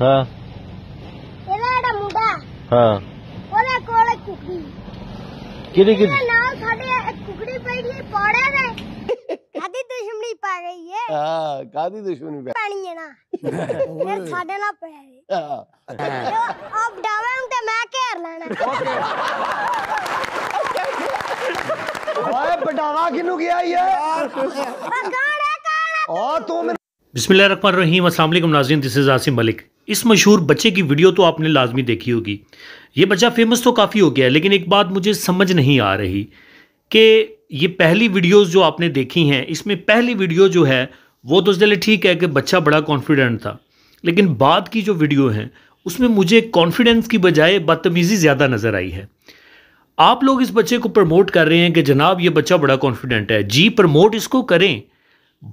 हाँ ਇਹਦਾ ਮੁੰਡਾ हाँ ਉਹਦੇ ਕੋਲ ਕੁਕੜੀ किरी ਇਹਦੇ ਨਾਲ ਸਾਡੇ ਇੱਕ ਕੁਕੜੀ ਬੈਠੀ ਪੌੜੇ ਦੇ ਆਦੀ ਦੁਸ਼ਮਣੀ ਪਾ ਗਈ ਏ हाँ कादी दुश्मनी पे ਪਾਣੀ ਹੈ ਨਾ ਫਿਰ ਸਾਡੇ ਨਾਲ ਪੈ ਗਈ हाँ। ਆਪ ਡਾਵੇਂ ਤੇ ਮੈਂ ਘੇਰ ਲੈਣਾ ओए बटावा किनू गया ये ओ तू बिस्मिल्लाहिर्रहमानिर्रहीम, अस्सलाम वालेकुम नाज़रीन, दिस इज़ आसिम मलिक। इस मशहूर बच्चे की वीडियो तो आपने लाजमी देखी होगी। ये बच्चा फेमस तो काफ़ी हो गया है, लेकिन एक बात मुझे समझ नहीं आ रही कि ये पहली वीडियोस जो आपने देखी हैं, इसमें पहली वीडियो जो है वो तो चले ठीक है कि बच्चा बड़ा कॉन्फिडेंट था, लेकिन बाद की जो वीडियो हैं उसमें मुझे कॉन्फिडेंस की बजाय बदतमीज़ी ज़्यादा नज़र आई है। आप लोग इस बच्चे को प्रमोट कर रहे हैं कि जनाब ये बच्चा बड़ा कॉन्फिडेंट है। जी, प्रमोट इसको करें,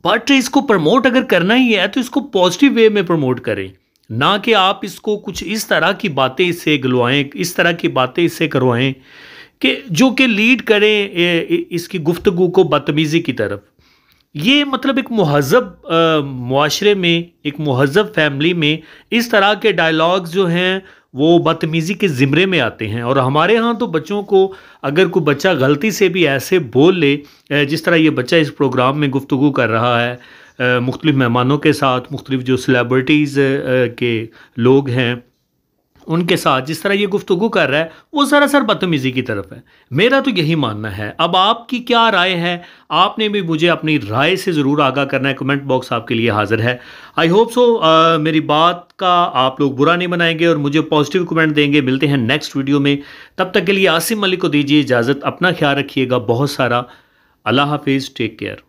बट इसको प्रमोट अगर करना ही है तो इसको पॉजिटिव वे में प्रमोट करें, ना कि आप इसको कुछ इस तरह की बातें इससे गलवाएं, इस तरह की बातें इससे करवाएं कि जो कि लीड करें इसकी गुफ्तगू को बदतमीज़ी की तरफ। ये मतलब एक महज़ब मुआशरे में, एक महज़ब फैमिली में इस तरह के डायलॉग्स जो हैं वो बदतमीज़ी के ज़िम्रे में आते हैं। और हमारे यहाँ तो बच्चों को अगर कोई बच्चा गलती से भी ऐसे बोल ले, जिस तरह ये बच्चा इस प्रोग्राम में गुफ्तगू कर रहा है मुख्तलिफ़ मेहमानों के साथ, मुख्तलिफ़ जो सेलिब्रिटीज़ के लोग हैं उनके साथ जिस तरह ये गुफ्तगू कर रहा है वो सरासर बदतमीज़ी की तरफ है। मेरा तो यही मानना है। अब आपकी क्या राय है? आपने भी मुझे अपनी राय से ज़रूर आगाह करना है। कमेंट बॉक्स आपके लिए हाज़िर है। आई होप सो मेरी बात का आप लोग बुरा नहीं बनाएंगे और मुझे पॉजिटिव कमेंट देंगे। मिलते हैं नेक्स्ट वीडियो में, तब तक के लिए आसिम मलिक को दीजिए इजाज़त। अपना ख्याल रखिएगा बहुत सारा। अल्लाह हाफिज़, टेक केयर।